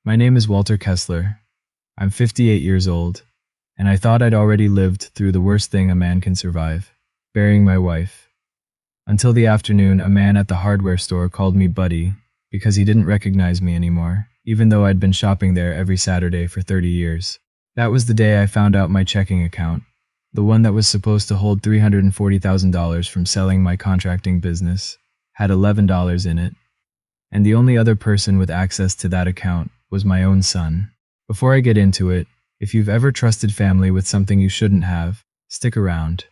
My name is Walter Kessler. I'm 58 years old, and I thought I'd already lived through the worst thing a man can survive, burying my wife. Until the afternoon, a man at the hardware store called me Buddy because he didn't recognize me anymore, even though I'd been shopping there every Saturday for 30 years. That was the day I found out my checking account, the one that was supposed to hold $340,000 from selling my contracting business, had $11 in it, and the only other person with access to that account was my own son. Before I get into it, if you've ever trusted family with something you shouldn't have, stick around.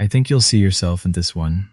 I think you'll see yourself in this one.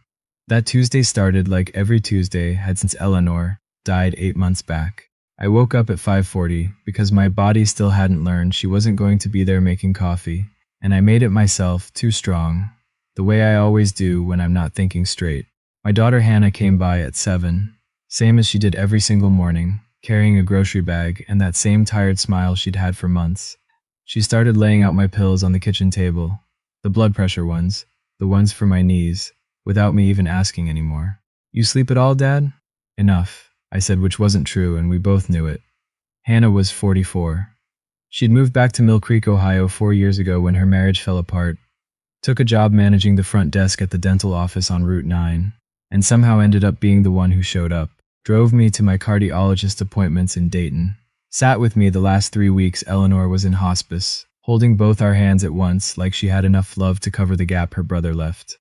That Tuesday started like every Tuesday had since Eleanor died 8 months back. I woke up at 5:40 because my body still hadn't learned she wasn't going to be there making coffee, and I made it myself, too strong, the way I always do when I'm not thinking straight. My daughter Hannah came by at 7, same as she did every single morning, carrying a grocery bag and that same tired smile she'd had for months. She started laying out my pills on the kitchen table, the blood pressure ones, the ones for my knees, without me even asking anymore. "You sleep at all, Dad?" "Enough," I said, which wasn't true, and we both knew it. Hannah was 44. She'd moved back to Mill Creek, Ohio 4 years ago when her marriage fell apart, took a job managing the front desk at the dental office on Route 9, and somehow ended up being the one who showed up, drove me to my cardiologist appointments in Dayton, sat with me the last 3 weeks Eleanor was in hospice, holding both our hands at once like she had enough love to cover the gap her brother left.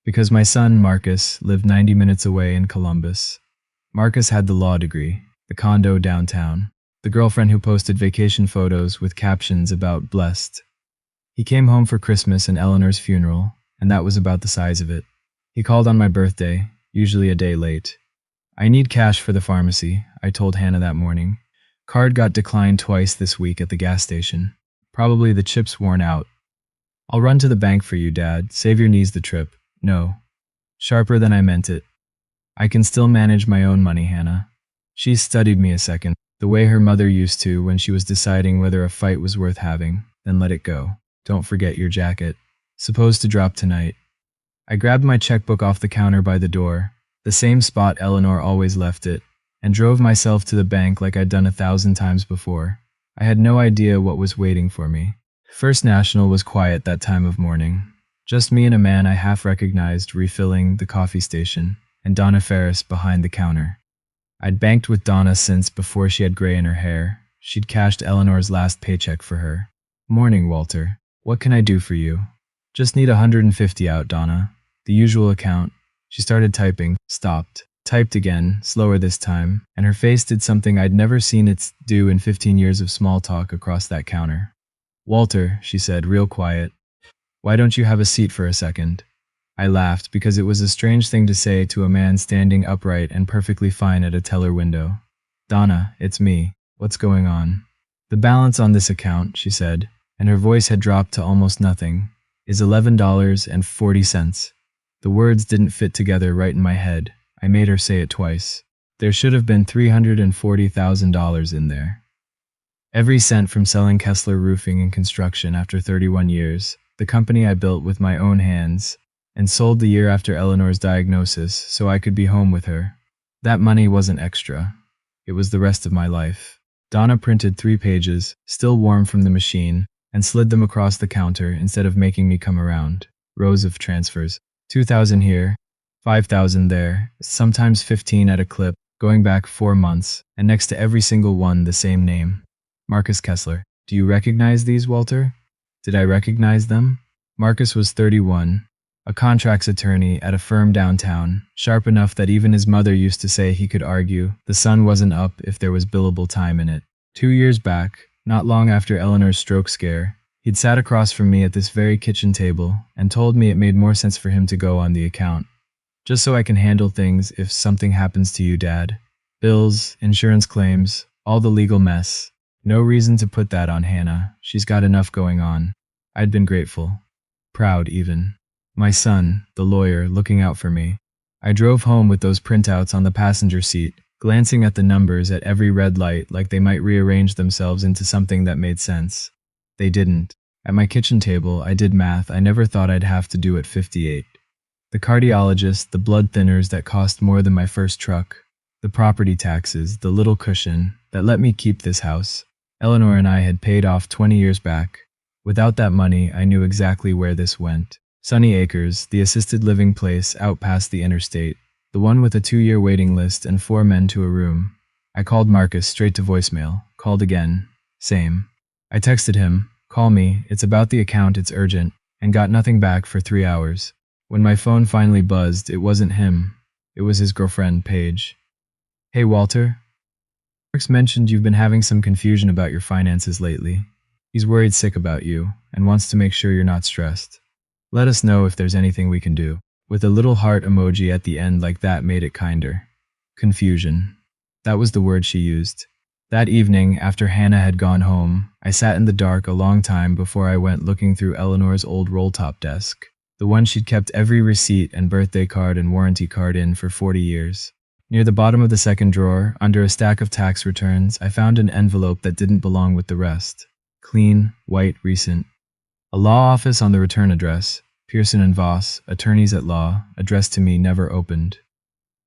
Because my son, Marcus, lived 90 minutes away in Columbus. Marcus had the law degree, the condo downtown, the girlfriend who posted vacation photos with captions about blessed. He came home for Christmas and Eleanor's funeral, and that was about the size of it. He called on my birthday, usually a day late. "I need cash for the pharmacy," I told Hannah that morning. "Card got declined twice this week at the gas station. Probably the chip's worn out." "I'll run to the bank for you, Dad. Save your knees the trip." "No." Sharper than I meant it. "I can still manage my own money, Hannah." She studied me a second, the way her mother used to when she was deciding whether a fight was worth having, then let it go. "Don't forget your jacket. Supposed to drop tonight." I grabbed my checkbook off the counter by the door, the same spot Eleanor always left it, and drove myself to the bank like I'd done 1,000 times before. I had no idea what was waiting for me. First National was quiet that time of morning. Just me and a man I half recognized refilling the coffee station, and Donna Ferris behind the counter. I'd banked with Donna since before she had gray in her hair. She'd cashed Eleanor's last paycheck for her. "Morning, Walter. What can I do for you?" "Just need 150 out, Donna. The usual account." She started typing, stopped, typed again, slower this time, and her face did something I'd never seen it do in 15 years of small talk across that counter. "Walter," she said, real quiet, "why don't you have a seat for a second?" I laughed because it was a strange thing to say to a man standing upright and perfectly fine at a teller window. "Donna, it's me. What's going on?" "The balance on this account," she said, and her voice had dropped to almost nothing, "is $11.40. The words didn't fit together right in my head. I made her say it twice. There should have been $340,000 in there. Every cent from selling Kessler Roofing and Construction after 31 years, the company I built with my own hands, and sold the year after Eleanor's diagnosis so I could be home with her. That money wasn't extra. It was the rest of my life. Donna printed 3 pages, still warm from the machine, and slid them across the counter instead of making me come around. Rows of transfers. 2,000 here, 5,000 there, sometimes 15 at a clip, going back 4 months, and next to every single one the same name. Marcus Kessler. "Do you recognize these, Walter?" Did I recognize them? Marcus was 31, a contracts attorney at a firm downtown, sharp enough that even his mother used to say he could argue the sun wasn't up if there was billable time in it. 2 years back, not long after Eleanor's stroke scare, he'd sat across from me at this very kitchen table and told me it made more sense for him to go on the account. "Just so I can handle things if something happens to you, Dad. Bills, insurance claims, all the legal mess. No reason to put that on Hannah. She's got enough going on." I'd been grateful. Proud, even. My son, the lawyer, looking out for me. I drove home with those printouts on the passenger seat, glancing at the numbers at every red light like they might rearrange themselves into something that made sense. They didn't. At my kitchen table, I did math I never thought I'd have to do at 58. The cardiologist, the blood thinners that cost more than my first truck, The property taxes, the little cushion that let me keep this house. Eleanor and I had paid off 20 years back. Without that money, I knew exactly where this went. Sunny Acres, the assisted living place out past the interstate. The one with a 2-year waiting list and 4 men to a room. I called Marcus straight to voicemail. Called again. Same. I texted him, "Call me, it's about the account, it's urgent," and got nothing back for 3 hours. When my phone finally buzzed, it wasn't him. It was his girlfriend, Paige. "Hey, Walter. Mark's mentioned you've been having some confusion about your finances lately. He's worried sick about you and wants to make sure you're not stressed. Let us know if there's anything we can do." With a little heart emoji at the end like that made it kinder. Confusion. That was the word she used. That evening, after Hannah had gone home, I sat in the dark a long time before I went looking through Eleanor's old roll-top desk. The one she'd kept every receipt and birthday card and warranty card in for 40 years. Near the bottom of the second drawer, under a stack of tax returns, I found an envelope that didn't belong with the rest. Clean, white, recent. A law office on the return address. Pearson and Voss, attorneys at law, addressed to me, never opened.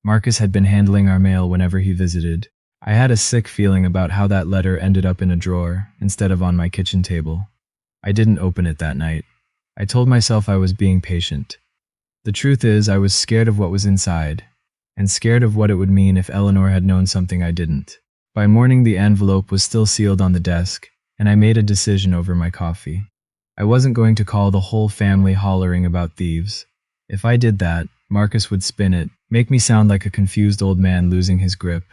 Marcus had been handling our mail whenever he visited. I had a sick feeling about how that letter ended up in a drawer instead of on my kitchen table. I didn't open it that night. I told myself I was being patient. The truth is, I was scared of what was inside, and scared of what it would mean if Eleanor had known something I didn't. By morning, the envelope was still sealed on the desk, and I made a decision over my coffee. I wasn't going to call the whole family hollering about thieves. If I did that, Marcus would spin it, make me sound like a confused old man losing his grip.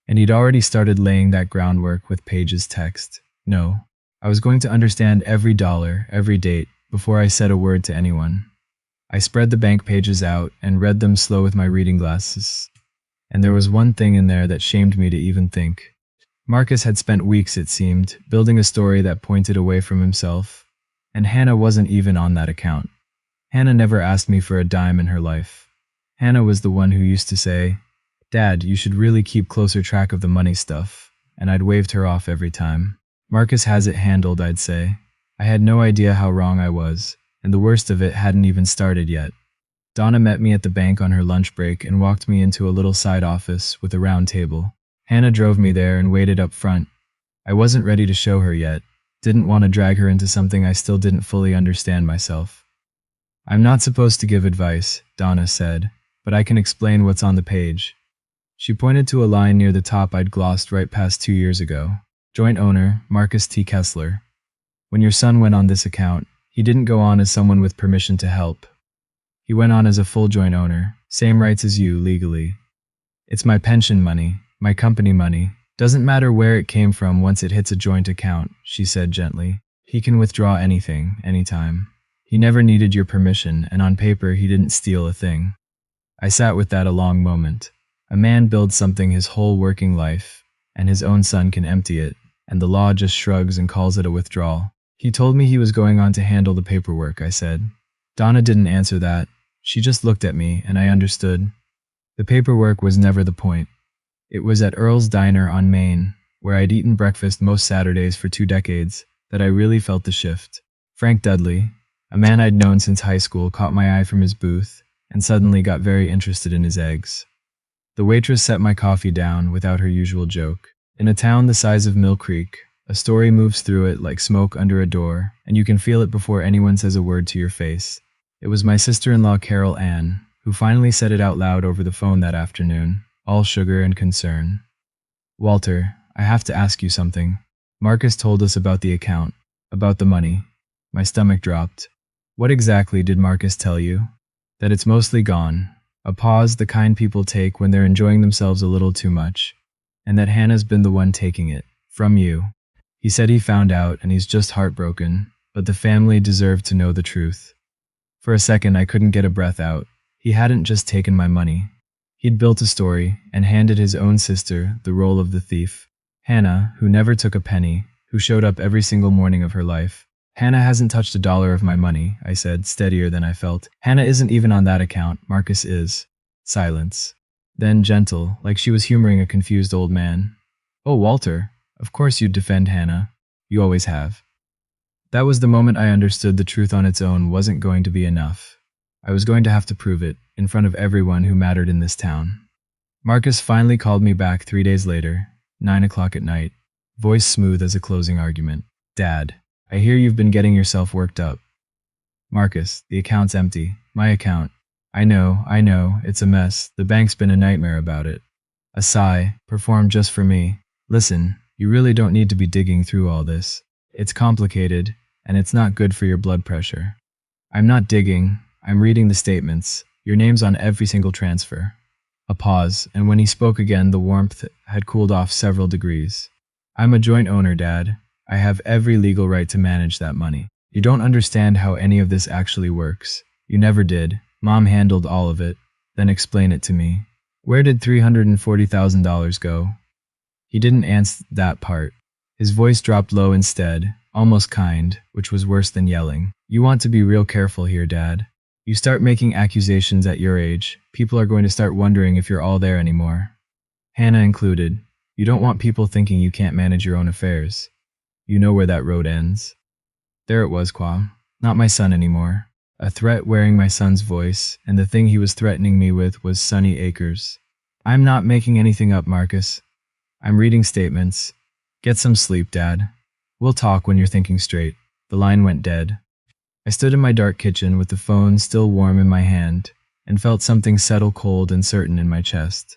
And he'd already started laying that groundwork with Paige's text. No, I was going to understand every dollar, every date, before I said a word to anyone. I spread the bank pages out and read them slow with my reading glasses. And there was one thing in there that shamed me to even think. Marcus had spent weeks, it seemed, building a story that pointed away from himself. And Hannah wasn't even on that account. Hannah never asked me for a dime in her life. Hannah was the one who used to say, "Dad, you should really keep closer track of the money stuff," and I'd waved her off every time. "Marcus has it handled," I'd say. I had no idea how wrong I was, and the worst of it hadn't even started yet. Donna met me at the bank on her lunch break and walked me into a little side office with a round table. Hannah drove me there and waited up front. I wasn't ready to show her yet. Didn't want to drag her into something I still didn't fully understand myself. "I'm not supposed to give advice," Donna said, "but I can explain what's on the page." She pointed to a line near the top I'd glossed right past 2 years ago. Joint owner, Marcus T. Kessler. When your son went on this account, he didn't go on as someone with permission to help. He went on as a full joint owner, same rights as you legally. "It's my pension money, my company money. Doesn't matter where it came from once it hits a joint account," she said gently. "He can withdraw anything, anytime. He never needed your permission, and on paper he didn't steal a thing." I sat with that a long moment. A man builds something his whole working life, and his own son can empty it, and the law just shrugs and calls it a withdrawal. "He told me he was going on to handle the paperwork," I said. Donna didn't answer that. She just looked at me, and I understood. The paperwork was never the point. It was at Earl's Diner on Main, where I'd eaten breakfast most Saturdays for 2 decades, that I really felt the shift. Frank Dudley, a man I'd known since high school, caught my eye from his booth, and suddenly got very interested in his eggs. The waitress set my coffee down without her usual joke. In a town the size of Mill Creek, a story moves through it like smoke under a door, and you can feel it before anyone says a word to your face. It was my sister-in-law Carol Ann, who finally said it out loud over the phone that afternoon, all sugar and concern. "Walter, I have to ask you something. Marcus told us about the account, about the money." My stomach dropped. "What exactly did Marcus tell you?" "That it's mostly gone." A pause the kind people take when they're enjoying themselves a little too much. "And that Hannah's been the one taking it. From you. He said he found out and he's just heartbroken, but the family deserved to know the truth." For a second I couldn't get a breath out. He hadn't just taken my money. He'd built a story and handed his own sister the role of the thief. Hannah, who never took a penny, who showed up every single morning of her life. "Hannah hasn't touched a dollar of my money," I said, steadier than I felt. "Hannah isn't even on that account. Marcus is." Silence. Then gentle, like she was humoring a confused old man. "Oh, Walter, of course you'd defend Hannah. You always have." That was the moment I understood the truth on its own wasn't going to be enough. I was going to have to prove it, in front of everyone who mattered in this town. Marcus finally called me back 3 days later, 9 o'clock at night, voice smooth as a closing argument. Dad, I hear you've been getting yourself worked up. Marcus, the account's empty. My account. I know, it's a mess. The bank's been a nightmare about it. A sigh, performed just for me. Listen, you really don't need to be digging through all this. It's complicated, and it's not good for your blood pressure. I'm not digging, I'm reading the statements. Your name's on every single transfer. A pause, and when he spoke again, the warmth had cooled off several degrees. I'm a joint owner, Dad. I have every legal right to manage that money. You don't understand how any of this actually works. You never did. Mom handled all of it. Then explain it to me. Where did $340,000 go? He didn't answer that part. His voice dropped low instead, almost kind, which was worse than yelling. You want to be real careful here, Dad. You start making accusations at your age, people are going to start wondering if you're all there anymore. Hannah included. You don't want people thinking you can't manage your own affairs. You know where that road ends. There it was, Qua. Not my son anymore. A threat wearing my son's voice, and the thing he was threatening me with was Sunny Acres. I'm not making anything up, Marcus. I'm reading statements. Get some sleep, Dad. We'll talk when you're thinking straight. The line went dead. I stood in my dark kitchen with the phone still warm in my hand, and felt something settle cold and certain in my chest.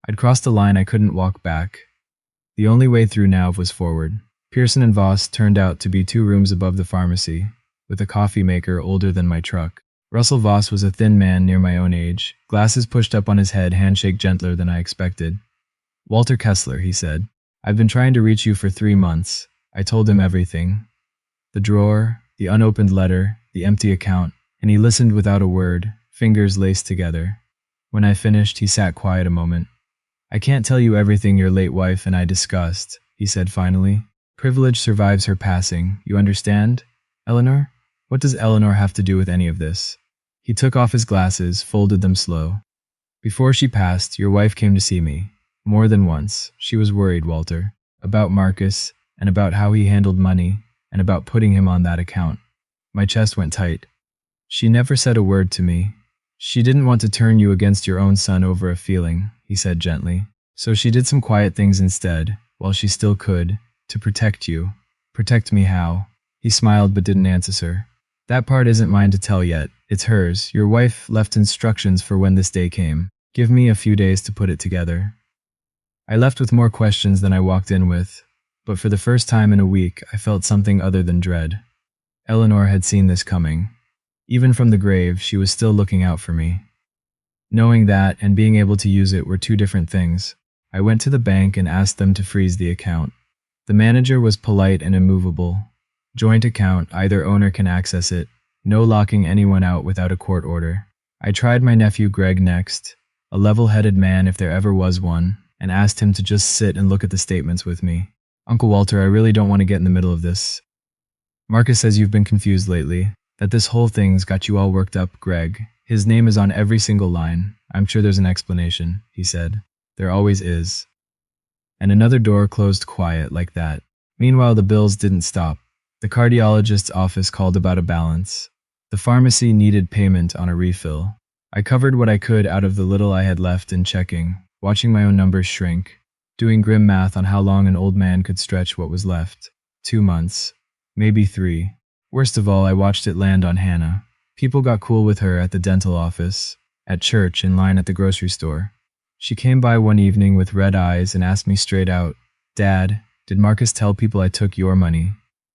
I'd crossed a line I couldn't walk back. The only way through now was forward. Pearson and Voss turned out to be 2 rooms above the pharmacy, with a coffee maker older than my truck. Russell Voss was a thin man near my own age, glasses pushed up on his head, handshake gentler than I expected. Walter Kessler, he said. I've been trying to reach you for 3 months. I told him everything. The drawer, the unopened letter, the empty account, and he listened without a word, fingers laced together. When I finished, he sat quiet a moment. I can't tell you everything your late wife and I discussed, he said finally. Privilege survives her passing, you understand? Eleanor? What does Eleanor have to do with any of this? He took off his glasses, folded them slow. Before she passed, your wife came to see me. More than once. She was worried, Walter. About Marcus, and about how he handled money, and about putting him on that account. My chest went tight. She never said a word to me. She didn't want to turn you against your own son over a feeling, he said gently. So she did some quiet things instead, while she still could, to protect you. Protect me how? He smiled but didn't answer. That part isn't mine to tell yet. It's hers. Your wife left instructions for when this day came. Give me a few days to put it together. I left with more questions than I walked in with, but for the first time in a week, I felt something other than dread. Eleanor had seen this coming. Even from the grave, she was still looking out for me. Knowing that and being able to use it were 2 different things. I went to the bank and asked them to freeze the account. The manager was polite and immovable. Joint account, either owner can access it. No locking anyone out without a court order. I tried my nephew Greg next, a level-headed man if there ever was one, and asked him to just sit and look at the statements with me. Uncle Walter, I really don't want to get in the middle of this. Marcus says you've been confused lately, that this whole thing's got you all worked up, Greg. His name is on every single line. I'm sure there's an explanation, he said. There always is. And another door closed quiet like that. Meanwhile, the bills didn't stop. The cardiologist's office called about a balance. The pharmacy needed payment on a refill. I covered what I could out of the little I had left in checking, watching my own numbers shrink, doing grim math on how long an old man could stretch what was left. 2 months. Maybe 3. Worst of all, I watched it land on Hannah. People got cool with her at the dental office, at church, in line at the grocery store. She came by one evening with red eyes and asked me straight out, Dad, did Marcus tell people I took your money?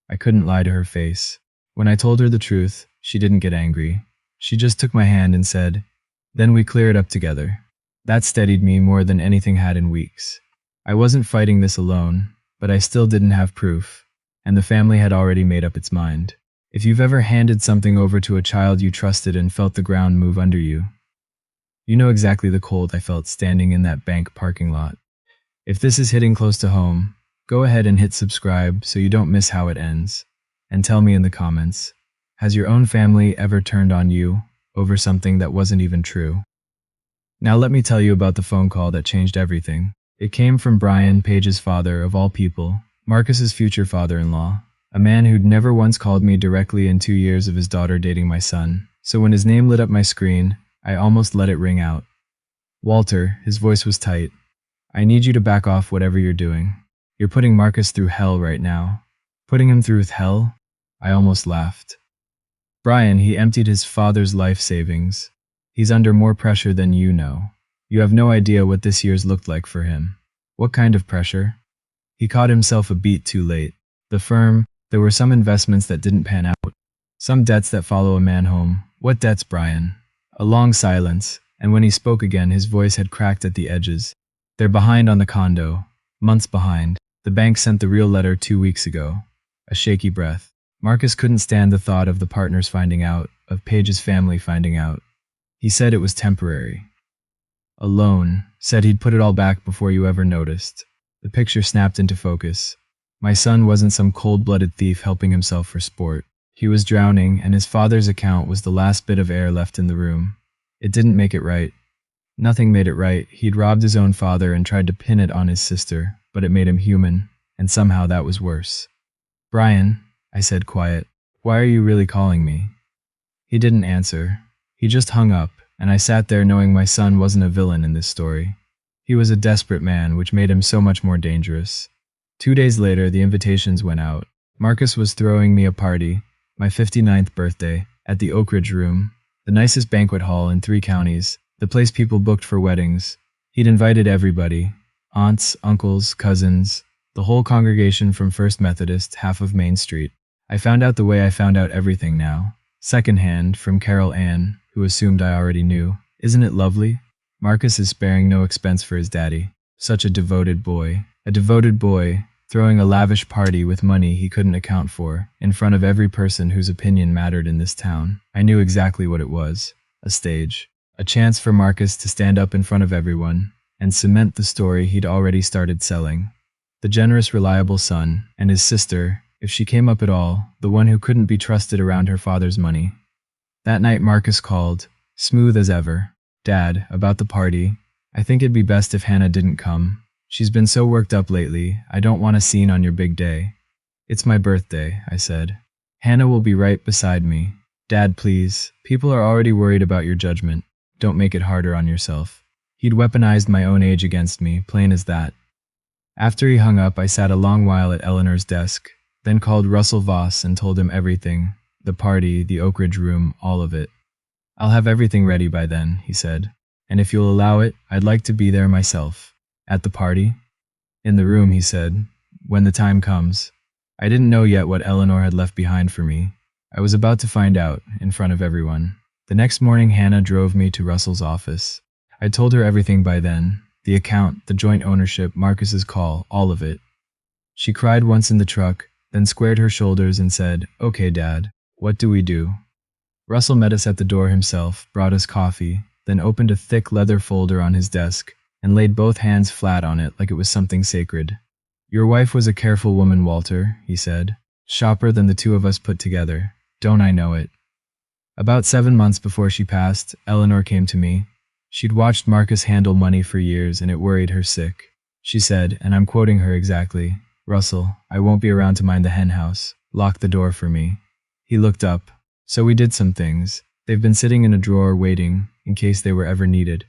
I couldn't lie to her face. When I told her the truth, she didn't get angry. She just took my hand and said, then we clear it up together. That steadied me more than anything had in weeks. I wasn't fighting this alone, but I still didn't have proof, and the family had already made up its mind. If you've ever handed something over to a child you trusted and felt the ground move under you, you know exactly the cold I felt standing in that bank parking lot. If this is hitting close to home, go ahead and hit subscribe so you don't miss how it ends. And tell me in the comments, has your own family ever turned on you over something that wasn't even true? Now let me tell you about the phone call that changed everything. It came from Brian, Paige's father of all people, Marcus's future father-in-law, a man who'd never once called me directly in 2 years of his daughter dating my son. So when his name lit up my screen, I almost let it ring out. Walter, his voice was tight. I need you to back off whatever you're doing. You're putting Marcus through hell right now. Putting him through hell? I almost laughed. Brian, he emptied his father's life savings. He's under more pressure than you know. You have no idea what this year's looked like for him. What kind of pressure? He caught himself a beat too late. The firm, there were some investments that didn't pan out. Some debts that follow a man home. What debts, Brian? A long silence, and when he spoke again, his voice had cracked at the edges. They're behind on the condo. Months behind. The bank sent the real letter 2 weeks ago. A shaky breath. Marcus couldn't stand the thought of the partners finding out, of Paige's family finding out. He said it was temporary. A loan. Said he'd put it all back before you ever noticed. The picture snapped into focus. My son wasn't some cold-blooded thief helping himself for sport. He was drowning, and his father's account was the last bit of air left in the room. It didn't make it right. Nothing made it right. He'd robbed his own father and tried to pin it on his sister, but it made him human, and somehow that was worse. Brian, I said quiet, why are you really calling me? He didn't answer. He just hung up, and I sat there knowing my son wasn't a villain in this story. He was a desperate man, which made him so much more dangerous. 2 days later, the invitations went out. Marcus was throwing me a party, my 59th birthday, at the Oak Ridge Room, the nicest banquet hall in 3 counties, the place people booked for weddings. He'd invited everybody, aunts, uncles, cousins, the whole congregation from First Methodist, half of Main Street. I found out the way I found out everything now. Secondhand, from Carol Ann, who assumed I already knew. Isn't it lovely? Marcus is sparing no expense for his daddy. Such a devoted boy. A devoted boy, throwing a lavish party with money he couldn't account for, in front of every person whose opinion mattered in this town. I knew exactly what it was. A stage. A chance for Marcus to stand up in front of everyone and cement the story he'd already started selling. The generous, reliable son, and his sister, if she came up at all, the one who couldn't be trusted around her father's money. That night Marcus called, smooth as ever. Dad, about the party. I think it'd be best if Hannah didn't come. She's been so worked up lately. I don't want a scene on your big day. It's my birthday, I said. Hannah will be right beside me. Dad, please. People are already worried about your judgment. Don't make it harder on yourself. He'd weaponized my own age against me, plain as that. After he hung up, I sat a long while at Eleanor's desk, then called Russell Voss and told him everything. The party, the Oak Ridge Room, all of it. I'll have everything ready by then, he said. And if you'll allow it, I'd like to be there myself. At the party? In the room, he said, when the time comes. I didn't know yet what Eleanor had left behind for me. I was about to find out, in front of everyone. The next morning, Hannah drove me to Russell's office. I told her everything by then. The account, the joint ownership, Marcus's call, all of it. She cried once in the truck, then squared her shoulders and said, "Okay, Dad, what do we do?" Russell met us at the door himself, brought us coffee, then opened a thick leather folder on his desk and laid both hands flat on it like it was something sacred. "Your wife was a careful woman, Walter," he said. "Sharper than the two of us put together. Don't I know it?" About 7 months before she passed, Eleanor came to me. She'd watched Marcus handle money for years and it worried her sick. She said, and I'm quoting her exactly, "Russell, I won't be around to mind the hen house. Lock the door for me." He looked up. So we did some things. They've been sitting in a drawer waiting, in case they were ever needed.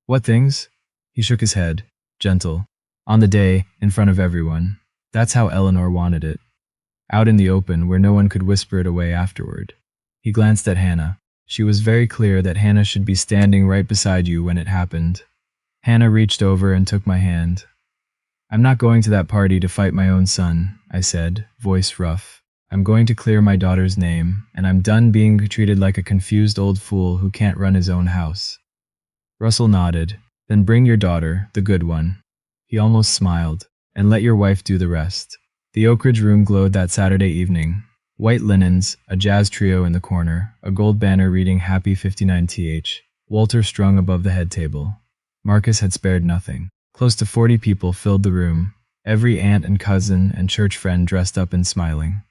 "What things?" He shook his head, gentle. "On the day, in front of everyone. That's how Eleanor wanted it. Out in the open, where no one could whisper it away afterward." He glanced at Hannah. She was very clear that Hannah should be standing right beside you when it happened. Hannah reached over and took my hand. "I'm not going to that party to fight my own son," I said, voice rough. "I'm going to clear my daughter's name, and I'm done being treated like a confused old fool who can't run his own house." Russell nodded. "Then bring your daughter, the good one." He almost smiled. "And let your wife do the rest." The Oak Ridge Room glowed that Saturday evening. White linens, a jazz trio in the corner, a gold banner reading Happy 59th, Walter strung above the head table. Marcus had spared nothing. Close to 40 people filled the room, every aunt and cousin and church friend dressed up and smiling.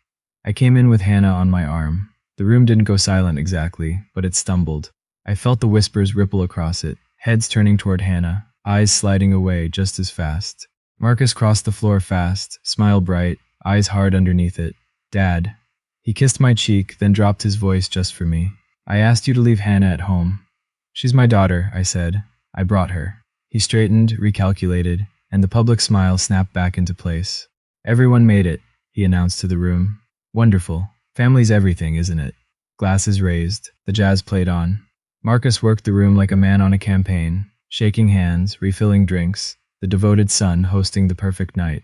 I came in with Hannah on my arm. The room didn't go silent exactly, but it stumbled. I felt the whispers ripple across it, heads turning toward Hannah, eyes sliding away just as fast. Marcus crossed the floor fast, smile bright, eyes hard underneath it. "Dad." He kissed my cheek, then dropped his voice just for me. "I asked you to leave Hannah at home." "She's my daughter," I said. I brought her. He straightened, recalculated, and the public smile snapped back into place. Everyone made it, he announced to the room. Wonderful. Family's everything, isn't it? Glasses raised, the jazz played on. Marcus worked the room like a man on a campaign, shaking hands, refilling drinks, the devoted son hosting the perfect night.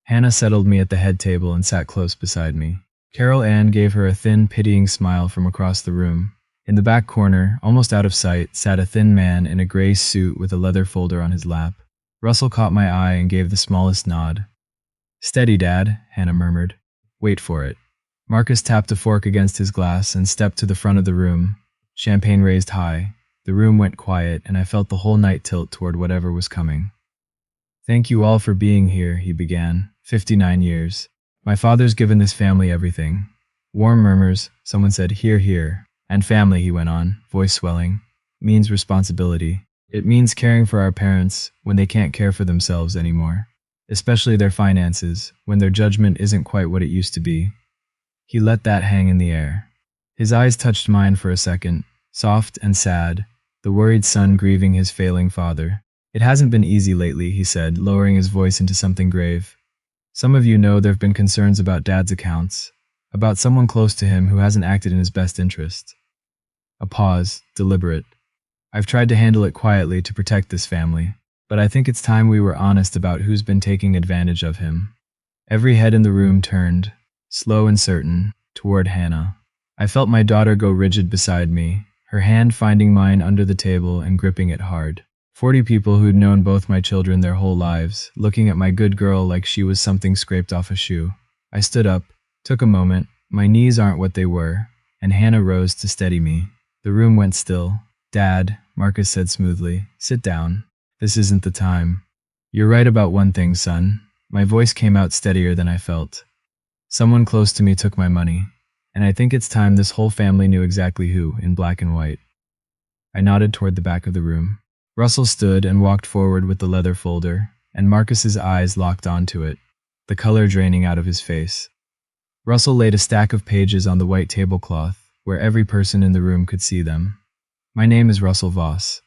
Hannah settled me at the head table and sat close beside me. Carol Ann gave her a thin, pitying smile from across the room. In the back corner, almost out of sight, sat a thin man in a gray suit with a leather folder on his lap. Russell caught my eye and gave the smallest nod. "Steady, Dad," Hannah murmured. "Wait for it." Marcus tapped a fork against his glass and stepped to the front of the room. Champagne raised high. The room went quiet, and I felt the whole night tilt toward whatever was coming. "Thank you all for being here," he began. 59 years. "My father's given this family everything." Warm murmurs. Someone said, "Hear, hear." "And family," he went on, voice swelling, "means responsibility. It means caring for our parents when they can't care for themselves anymore. Especially their finances, when their judgment isn't quite what it used to be." He let that hang in the air. His eyes touched mine for a second, soft and sad, the worried son grieving his failing father. "It hasn't been easy lately," he said, lowering his voice into something grave. "Some of you know there have been concerns about Dad's accounts, about someone close to him who hasn't acted in his best interest." A pause, deliberate. "I've tried to handle it quietly to protect this family, but I think it's time we were honest about who's been taking advantage of him." Every head in the room turned, slow and certain, toward Hannah. I felt my daughter go rigid beside me, her hand finding mine under the table and gripping it hard. 40 people who'd known both my children their whole lives, looking at my good girl like she was something scraped off a shoe. I stood up, took a moment, my knees aren't what they were, and Hannah rose to steady me. The room went still. "Dad," Marcus said smoothly, "sit down. This isn't the time." "You're right about one thing, son." My voice came out steadier than I felt. "Someone close to me took my money, and I think it's time this whole family knew exactly who, in black and white." I nodded toward the back of the room. Russell stood and walked forward with the leather folder, and Marcus's eyes locked onto it, the color draining out of his face. Russell laid a stack of pages on the white tablecloth, where every person in the room could see them. "My name is Russell Voss.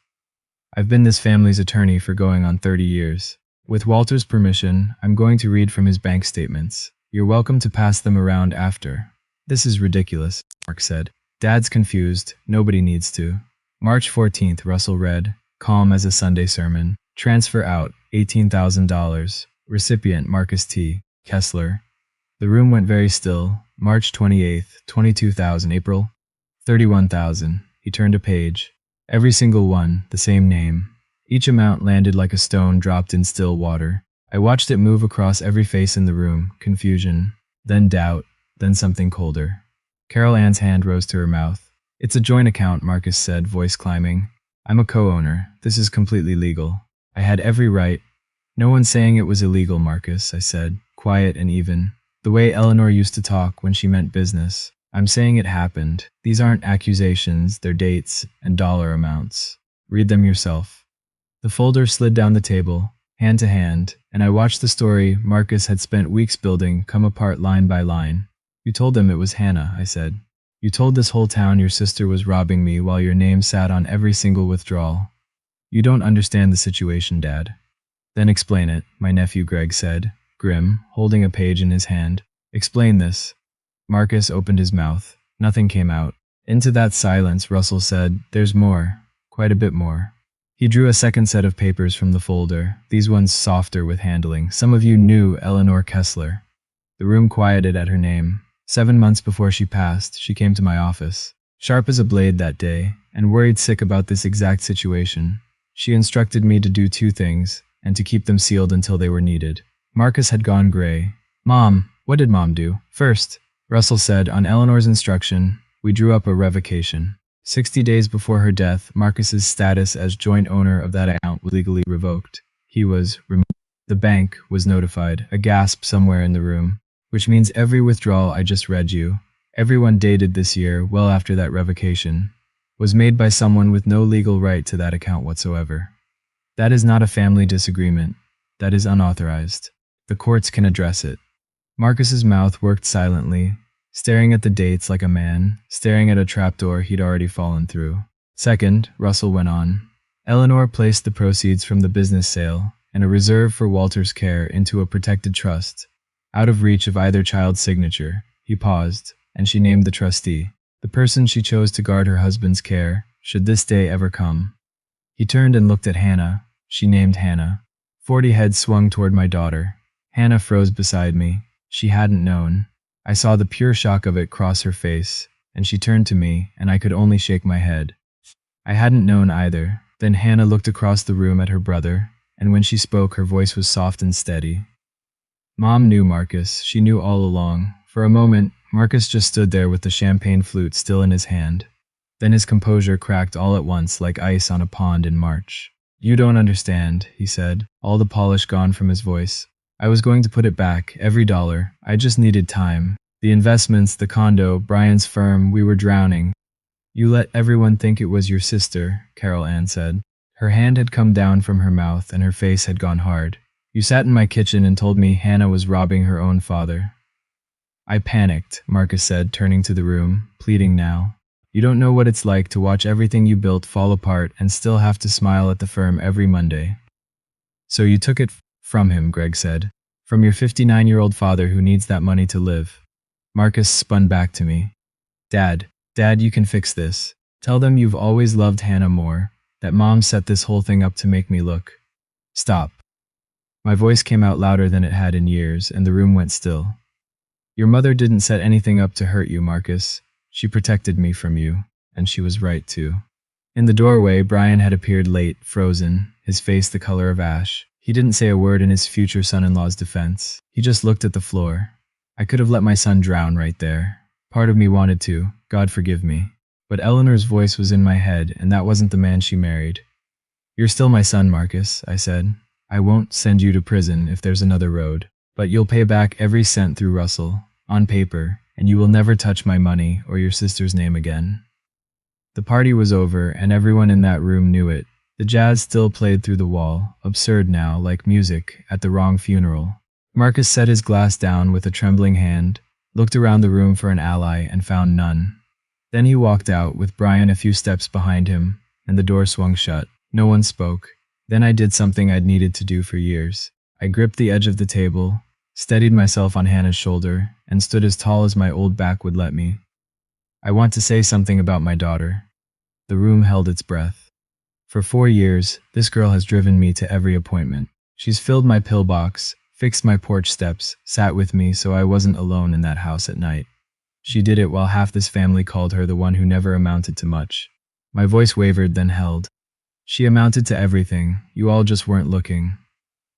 I've been this family's attorney for going on 30 years. With Walter's permission, I'm going to read from his bank statements. You're welcome to pass them around after." "This is ridiculous," Mark said. "Dad's confused. Nobody needs to." March 14th, Russell read, calm as a Sunday sermon. "Transfer out, $18,000. Recipient Marcus T. Kessler." The room went very still. March 28th, 22,000. April 31,000. He turned a page. Every single one, the same name. Each amount landed like a stone dropped in still water. I watched it move across every face in the room, confusion, then doubt, then something colder. Carol Ann's hand rose to her mouth. "It's a joint account," Marcus said, voice climbing. "I'm a co-owner. This is completely legal. I had every right." "No one's saying it was illegal, Marcus," I said, quiet and even. The way Eleanor used to talk when she meant business. "I'm saying it happened. These aren't accusations, they're dates and dollar amounts. Read them yourself." The folder slid down the table, hand to hand, and I watched the story Marcus had spent weeks building come apart line by line. "You told them it was Hannah," I said. "You told this whole town your sister was robbing me while your name sat on every single withdrawal. You don't understand the situation, Dad." "Then explain it," my nephew Greg said, grim, holding a page in his hand. "Explain this." Marcus opened his mouth. Nothing came out. Into that silence, Russell said, "There's more. Quite a bit more." He drew a second set of papers from the folder, these ones softer with handling. "Some of you knew Eleanor Kessler." The room quieted at her name. 7 months before she passed, she came to my office. Sharp as a blade that day, and worried sick about this exact situation. She instructed me to do 2 things, and to keep them sealed until they were needed. Marcus had gone gray. "Mom, what did Mom do?" "First," Russell said, "on Eleanor's instruction, we drew up a revocation. 60 days before her death, Marcus's status as joint owner of that account was legally revoked. He was removed. The bank was notified, a gasp somewhere in the room. Which means every withdrawal I just read you, everyone dated this year, well after that revocation, was made by someone with no legal right to that account whatsoever. That is not a family disagreement. That is unauthorized. The courts can address it." Marcus's mouth worked silently, staring at the dates like a man, staring at a trapdoor he'd already fallen through. "Second," Russell went on, Eleanor placed the proceeds from the business sale and a reserve for Walter's care into a protected trust. Out of reach of either child's signature, he paused, and she named the trustee, the person she chose to guard her husband's care, should this day ever come. He turned and looked at Hannah. She named Hannah. 40 heads swung toward my daughter. Hannah froze beside me. She hadn't known. I saw the pure shock of it cross her face, and she turned to me, and I could only shake my head. I hadn't known either. Then Hannah looked across the room at her brother, and when she spoke, her voice was soft and steady. Mom knew Marcus. She knew all along. For a moment, Marcus just stood there with the champagne flute still in his hand. Then his composure cracked all at once like ice on a pond in March. You don't understand, he said, all the polish gone from his voice. I was going to put it back, every dollar. I just needed time. The investments, the condo, Brian's firm, we were drowning. You let everyone think it was your sister, Carol Ann said. Her hand had come down from her mouth and her face had gone hard. You sat in my kitchen and told me Hannah was robbing her own father. I panicked, Marcus said, turning to the room, pleading now. You don't know what it's like to watch everything you built fall apart and still have to smile at the firm every Monday. So you took it from him, Greg said. From your 59-year-old father who needs that money to live. Marcus spun back to me. Dad, you can fix this. Tell them you've always loved Hannah more, that Mom set this whole thing up to make me look. Stop. My voice came out louder than it had in years, and the room went still. Your mother didn't set anything up to hurt you, Marcus. She protected me from you, and she was right too. In the doorway, Brian had appeared late, frozen, his face the color of ash. He didn't say a word in his future son-in-law's defense. He just looked at the floor. I could have let my son drown right there. Part of me wanted to, God forgive me. But Eleanor's voice was in my head, and that wasn't the man she married. You're still my son, Marcus, I said. I won't send you to prison if there's another road. But you'll pay back every cent through Russell, on paper, and you will never touch my money or your sister's name again. The party was over, and everyone in that room knew it. The jazz still played through the wall, absurd now, like music at the wrong funeral. Marcus set his glass down with a trembling hand, looked around the room for an ally, and found none. Then he walked out, with Brian a few steps behind him, and the door swung shut. No one spoke. Then I did something I'd needed to do for years. I gripped the edge of the table, steadied myself on Hannah's shoulder, and stood as tall as my old back would let me. I want to say something about my daughter. The room held its breath. For 4 years, this girl has driven me to every appointment. She's filled my pillbox, fixed my porch steps, sat with me so I wasn't alone in that house at night. She did it while half this family called her the one who never amounted to much. My voice wavered, then held. She amounted to everything. You all just weren't looking.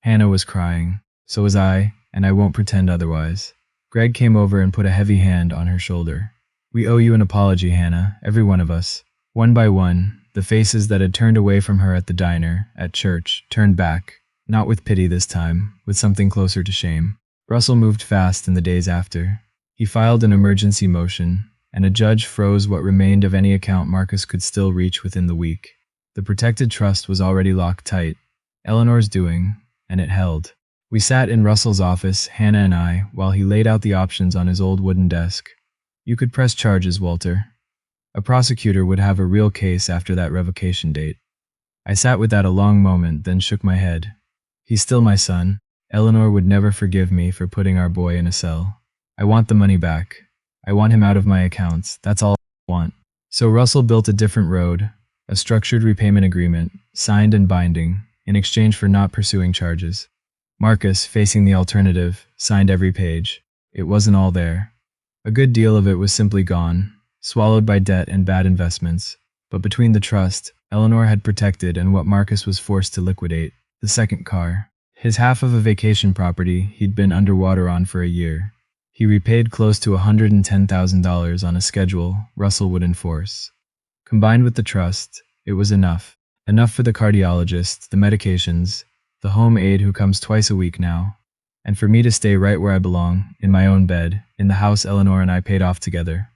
Hannah was crying. So was I, and I won't pretend otherwise. Greg came over and put a heavy hand on her shoulder. We owe you an apology, Hannah, every one of us. One by one, the faces that had turned away from her at the diner, at church, turned back, not with pity this time, with something closer to shame. Russell moved fast in the days after. He filed an emergency motion, and a judge froze what remained of any account Marcus could still reach within the week. The protected trust was already locked tight. Eleanor's doing, and it held. We sat in Russell's office, Hannah and I, while he laid out the options on his old wooden desk. You could press charges, Walter. A prosecutor would have a real case after that revocation date. I sat with that a long moment, then shook my head. He's still my son. Eleanor would never forgive me for putting our boy in a cell. I want the money back. I want him out of my accounts. That's all I want. So Russell built a different road, a structured repayment agreement, signed and binding, in exchange for not pursuing charges. Marcus, facing the alternative, signed every page. It wasn't all there. A good deal of it was simply gone, swallowed by debt and bad investments. But between the trust Eleanor had protected and what Marcus was forced to liquidate, the second car, his half of a vacation property he'd been underwater on for a year, he repaid close to $110,000 on a schedule Russell would enforce. Combined with the trust, it was enough. Enough for the cardiologist, the medications, the home aide who comes twice a week now, and for me to stay right where I belong, in my own bed, in the house Eleanor and I paid off together.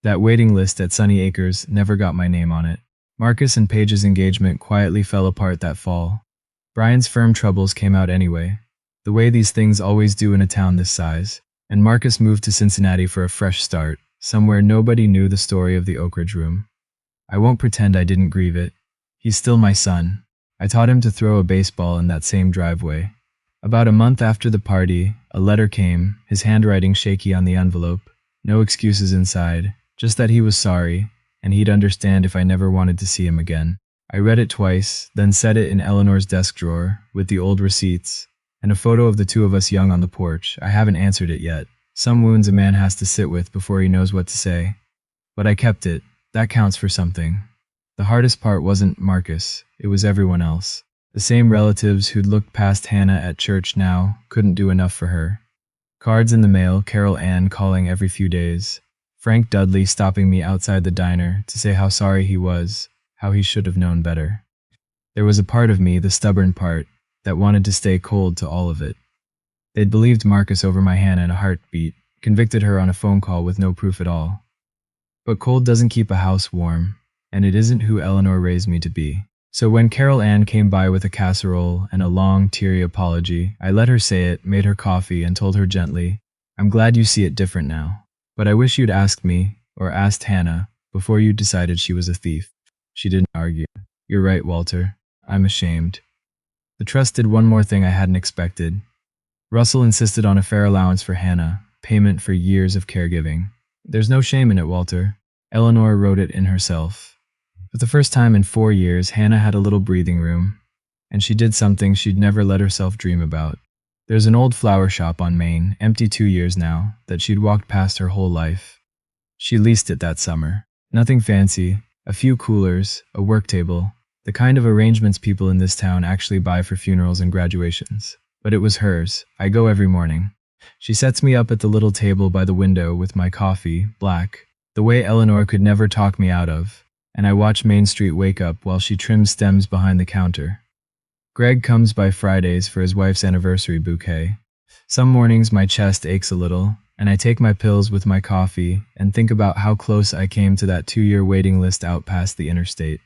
That waiting list at Sunny Acres never got my name on it. Marcus and Paige's engagement quietly fell apart that fall. Brian's firm troubles came out anyway, the way these things always do in a town this size, and Marcus moved to Cincinnati for a fresh start, somewhere nobody knew the story of the Oak Ridge room. I won't pretend I didn't grieve it. He's still my son. I taught him to throw a baseball in that same driveway. About a month after the party, a letter came, his handwriting shaky on the envelope. No excuses inside, just that he was sorry, and he'd understand if I never wanted to see him again. I read it twice, then set it in Eleanor's desk drawer, with the old receipts, and a photo of the two of us young on the porch. I haven't answered it yet. Some wounds a man has to sit with before he knows what to say. But I kept it. That counts for something. The hardest part wasn't Marcus, it was everyone else. The same relatives who'd looked past Hannah at church now couldn't do enough for her. Cards in the mail, Carol Ann calling every few days. Frank Dudley stopping me outside the diner to say how sorry he was, how he should have known better. There was a part of me, the stubborn part, that wanted to stay cold to all of it. They'd believed Marcus over my Hannah in a heartbeat, convicted her on a phone call with no proof at all. But cold doesn't keep a house warm, and it isn't who Eleanor raised me to be. So when Carol Ann came by with a casserole and a long, teary apology, I let her say it, made her coffee, and told her gently, "I'm glad you see it different now. But I wish you'd asked me, or asked Hannah, before you decided she was a thief." She didn't argue. "You're right, Walter. I'm ashamed." The trust did one more thing I hadn't expected. Russell insisted on a fair allowance for Hannah, payment for years of caregiving. "There's no shame in it, Walter." Eleanor wrote it in herself. For the first time in 4 years, Hannah had a little breathing room, and she did something she'd never let herself dream about. There's an old flower shop on Main, empty 2 years now, that she'd walked past her whole life. She leased it that summer. Nothing fancy, a few coolers, a work table, the kind of arrangements people in this town actually buy for funerals and graduations. But it was hers. I go every morning. She sets me up at the little table by the window with my coffee, black, the way Eleanor could never talk me out of, and I watch Main Street wake up while she trims stems behind the counter. Greg comes by Fridays for his wife's anniversary bouquet. Some mornings my chest aches a little, and I take my pills with my coffee and think about how close I came to that 2-year waiting list out past the interstate.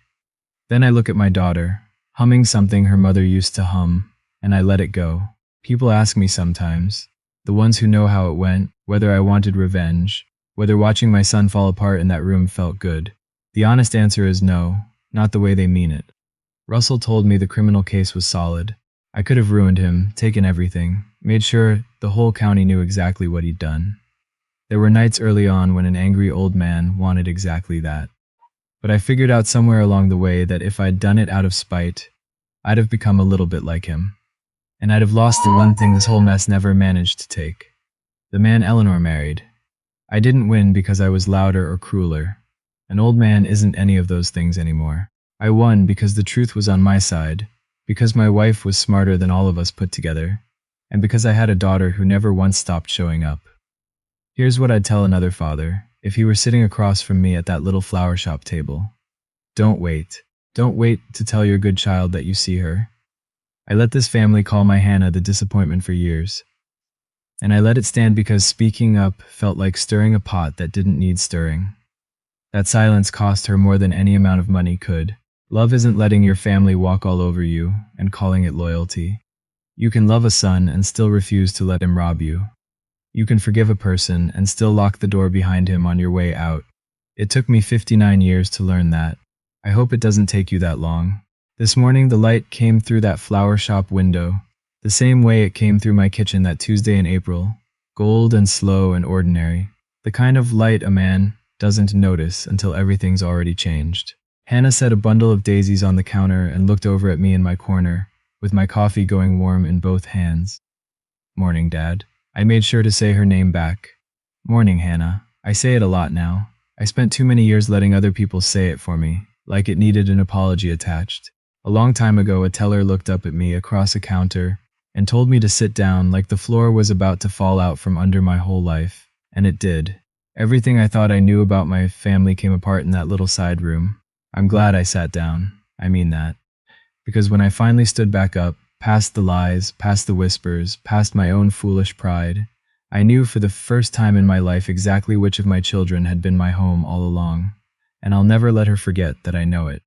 Then I look at my daughter, humming something her mother used to hum, and I let it go. People ask me sometimes, the ones who know how it went, whether I wanted revenge, whether watching my son fall apart in that room felt good. The honest answer is no, not the way they mean it. Russell told me the criminal case was solid. I could have ruined him, taken everything, made sure the whole county knew exactly what he'd done. There were nights early on when an angry old man wanted exactly that. But I figured out somewhere along the way that if I'd done it out of spite, I'd have become a little bit like him. And I'd have lost the one thing this whole mess never managed to take. The man Eleanor married. I didn't win because I was louder or crueler. An old man isn't any of those things anymore. I won because the truth was on my side, because my wife was smarter than all of us put together, and because I had a daughter who never once stopped showing up. Here's what I'd tell another father, if he were sitting across from me at that little flower shop table. Don't wait. Don't wait to tell your good child that you see her. I let this family call my Hannah the disappointment for years. And I let it stand because speaking up felt like stirring a pot that didn't need stirring. That silence cost her more than any amount of money could. Love isn't letting your family walk all over you and calling it loyalty. You can love a son and still refuse to let him rob you. You can forgive a person and still lock the door behind him on your way out. It took me 59 years to learn that. I hope it doesn't take you that long. This morning the light came through that flower shop window, the same way it came through my kitchen that Tuesday in April, gold and slow and ordinary, the kind of light a man doesn't notice until everything's already changed. Hannah set a bundle of daisies on the counter and looked over at me in my corner, with my coffee going warm in both hands. "Morning, Dad." I made sure to say her name back. "Morning, Hannah." I say it a lot now. I spent too many years letting other people say it for me, like it needed an apology attached. A long time ago, a teller looked up at me across a counter and told me to sit down like the floor was about to fall out from under my whole life. And it did. Everything I thought I knew about my family came apart in that little side room. I'm glad I sat down. I mean that. Because when I finally stood back up, past the lies, past the whispers, past my own foolish pride, I knew for the first time in my life exactly which of my children had been my home all along. And I'll never let her forget that I know it.